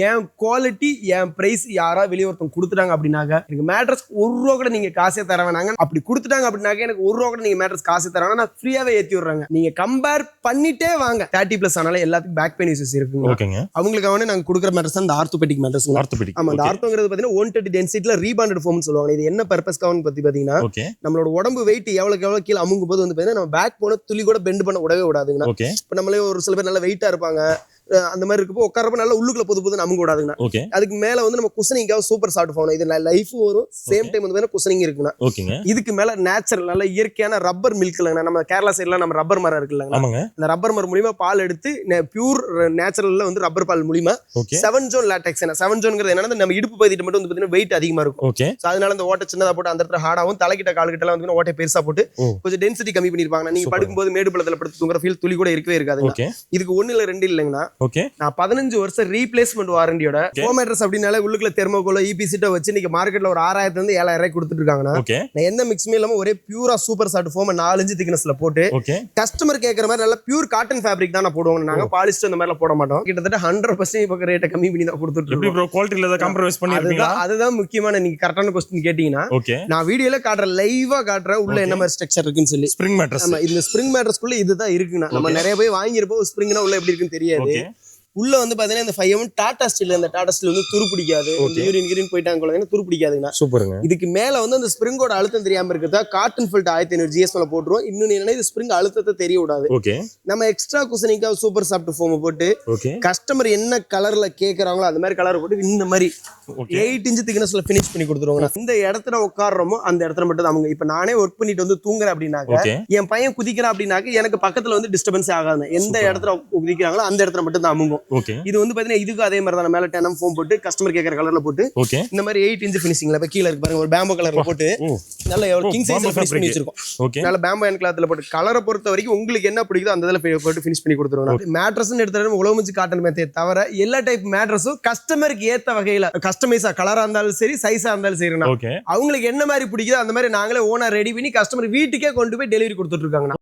என் quality என் price யாரா வெளியே ஒருத்தவங்க கொடுத்துட்டாங்க அப்படின்னாக்க எனக்கு மேட்ரஸ் ₹1 கூட நீங்க காசே தர வேணாங்க. அப்படி கொடுத்துட்டாங்க அப்படின்னாக்க எனக்கு ₹1 கூட நீங்க மேட்ரஸ் காசு தராங்க, நான் ஃப்ரீயாவே ஏத்தி விடுறாங்க. நீங்க கம்பேர் பண்ணிட்டே வாங்க. 30+ ஆனால எல்லாத்துக்கும் பேக் பெயின் இஷ்யூஸ் இருக்குங்க. அவங்களுக்கு நாங்க கொடுக்குற மேட்ரஸ் அந்த ஆர்த்தோபெடிக் மேட்ரஸ். ஆமா, அந்த ஆர்த்தோங்கிறது பாத்தீங்கன்னா 130 டென்சிட்டில ரீபாண்டட் ஃபோம்னு சொல்லுவாங்க. இது என்ன பர்பஸ்க்காக பத்தி பாத்தீங்கன்னா நம்மளோட உடம்பு வெயிட் எவ்வளவு கீழே அமுங்கும் போது வந்து பாத்தீங்கன்னா நம்ம பேக் போன துளி கூட பெண்ட் பண்ண விடவே விடாதுங்க. இப்ப நம்மளே ஒரு சில பேர் நல்ல வெயிட்டா இருப்பாங்க, அந்த மாதிரி இருக்கப்போ உட்காரப்ப நல்லா உள்ளுக்குள்ள பொது நமக்கு கூடாதுங்க. அதுக்கு மேல வந்து நம்ம குஷனிங்காக சூப்பர் சாஃப்ட் ஃபோன். இது லைஃப் வரும், சேம் டைம் வந்து குஷனிங் இருக்குன்னா இதுக்கு மேல நேச்சுரல் நல்ல இயற்கையான ரப்பர் மில்க் இல்லைங்க. நம்ம கேரளா சைட்ல நம்ம ரப்பர் மரம் இருக்கு இல்லைங்க, அந்த ரப்பர் மரம் மூலியமா பால் எடுத்து பியூர் நேச்சுரல்ல வந்து ரப்பர் பால் மூலியமா 7 ஜோன் லாட்டெக்ஸ். 7 ஜோன்ங்கிறது என்னன்னா நம்ம இடுப்பு பகுதிட்டு மட்டும் வந்து பாத்தீங்கன்னா வெயிட் அதிகமா இருக்கும். அதனால அந்த ஓட்டை சின்னதா போட்டு அந்த இடத்துல ஹார்டாவும் தலைக்கிட்ட கால்கிட்ட எல்லாம் வந்து ஓட்டை பெருசா போட்டு கொஞ்சம் டென்சிட்டி கம்மி பண்ணிருப்பாங்க. நீங்க படுக்கும்போது மேடு பள்ளத்துல படுத்து தூங்குற ஃபீல் துளி கூட இருக்கவே இருக்காதுங்க. இதுக்கு 1 இல்ல 2 இல்லைங்கன்னா நான் 15 வருஷம் ரீப்ளேஸ்மெண்ட் வாரண்டியோட ஹோம் மேட்ரஸ் அப்படினால உள்ளுக்குள்ள தெர்மோகோல் இபி சீட்டை வச்சு இன்னைக்கு மார்க்கெட்ல ஒரு 6000 இருந்து 7000 கொடுத்துட்டு இருக்காங்கன்னா நான் எந்த மிக்ஸுமே இல்லாம ஒரே பியூரா சூப்பர் சாஃப்ட் ஃபோம் 4 இன்ச் திக்னஸ்ல போட்டு கஸ்டமர் கேட்கற மாதிரி நல்ல பியூர் காட்டன் ஃபேப்ரிக் தான் நான் போடுவாங்க. நாங்க பாலிஸ்டர் அந்த மாதிரி போட மாட்டோம். கிட்டத்தட்ட 100% இப்ப ரேட்டை கம்மி பண்ணி தான் கொடுத்துட்டு இருக்கோம். ப்ரோ குவாலிட்டில ஏதாவது காம்ப்ரமைஸ் பண்ணிருக்கீங்களா? அதுதான் முக்கியமான நீங்க கரெக்டான क्वेश्चन கேட்டீங்கன்னா நான் வீடியோல காட்ற லைவா காட்ற உள்ள என்ன மாதிரி ஸ்ட்ரக்சர் இருக்குன்னு சொல்லி ஸ்ப்ரிங் மேட்ரஸ். ஆமா, இந்த ஸ்ப்ரிங் மேட்ரஸ்க்குள்ள இதுதான் இருக்குன்னா நம்ம நிறைய போய் வாங்கியிருப்போம். ஸ்ப்ரிங்னா உள்ள எப்படி இருக்குன்னு தெரியாது. உள்ள வந்து பாத்தீங்கன்னா இந்த 5M டாடா ஸ்டீல், அந்த டாடா ஸ்டீல் வந்து துரு பிடிக்காது. யூரின் போயிட்டாங்க துரு பிடிக்காதுங்க. சூப்பருங்க. இதுக்கு மேல வந்து அந்த ஸ்ப்ரிங்கோட அழுத்தம் தெரியாம இருக்கிறதா காட்டன் ஃபில்ட் 1500 GS மேல போட்டுருவோம். இன்னும் என்னன்னா இது ஸ்ப்ரிங் அழுத்தத்தை தெரிய விடாது. நம்ம எக்ஸ்ட்ரா குஷனிங்கா சூப்பர் சாஃப்ட் ஃபோம் போட்டு கஸ்டமர் என்ன கலர்ல கேக்குறாங்களோ அந்த மாதிரி கலர் போட்டு இந்த மாதிரி 8 இன்ச் திக்னஸ்ல ஃபினிஷ் பண்ணி கொடுத்துருவாங்க. இந்த இடத்துல உட்கார்றோமோ அந்த இடத்துல மட்டும் தான் அவங்க. இப்ப நானே ஒர்க் பண்ணிட்டு வந்து தூங்குறேன் அப்படின்னாக்க என் பையன் குதிக்கிறான் அப்படின்னாக்க எனக்கு பக்கத்துல வந்து டிஸ்டர்பன்ஸ் ஆகாது. எந்த இடத்துல குதிக்கிறாங்களோ அந்த இடத்துல மட்டும் தான் அமுங்கும். இது வந்து பாத்தீங்கன்னா இதுக்கு அதே மாதிரி தான் மேல 10M ஃபோம் போட்டு கஸ்டமர் கேக்குற கலர்ல போட்டு இந்த மாதிரி 8 இன்ச் ஃபினிஷிங்ல இப்ப கீழ இருக்கு பாருங்க, ஒரு பேம்போ கலர்ல போட்டு நல்ல கிங் சைஸ்ல ஃபினிஷ் பண்ணி வச்சிருக்கோம். நல்ல பேம்போ அண்ட் கிளாத்ல போட்டு கலரை பொறுத்த வரைக்கும் உங்களுக்கு என்ன பிடிக்குதோ அந்த இதுல போட்டு ஃபினிஷ் பண்ணி கொடுத்துருவோம். மேட்ரஸ்னு எடுத்துட்டு உலகமிச்சு காட்டன் மெத்தே தவிர எல்லா டைப் மேட்ரஸும் கஸ்டமருக்கு ஏத்த வகையில கஸ்டமைஸா கலரா இருந்தாலும் சரி சைஸா இருந்தாலும் சரி அவங்களுக்கு என்ன மாதிரி பிடிக்குதோ அந்த மாதிரி நாங்களே ஓனா ரெடி பண்ணி கஸ்டமர் வீட்டுக்கே கொண்டு போய் டெலிவரி கொடுத்துட்டு இருக்காங்க.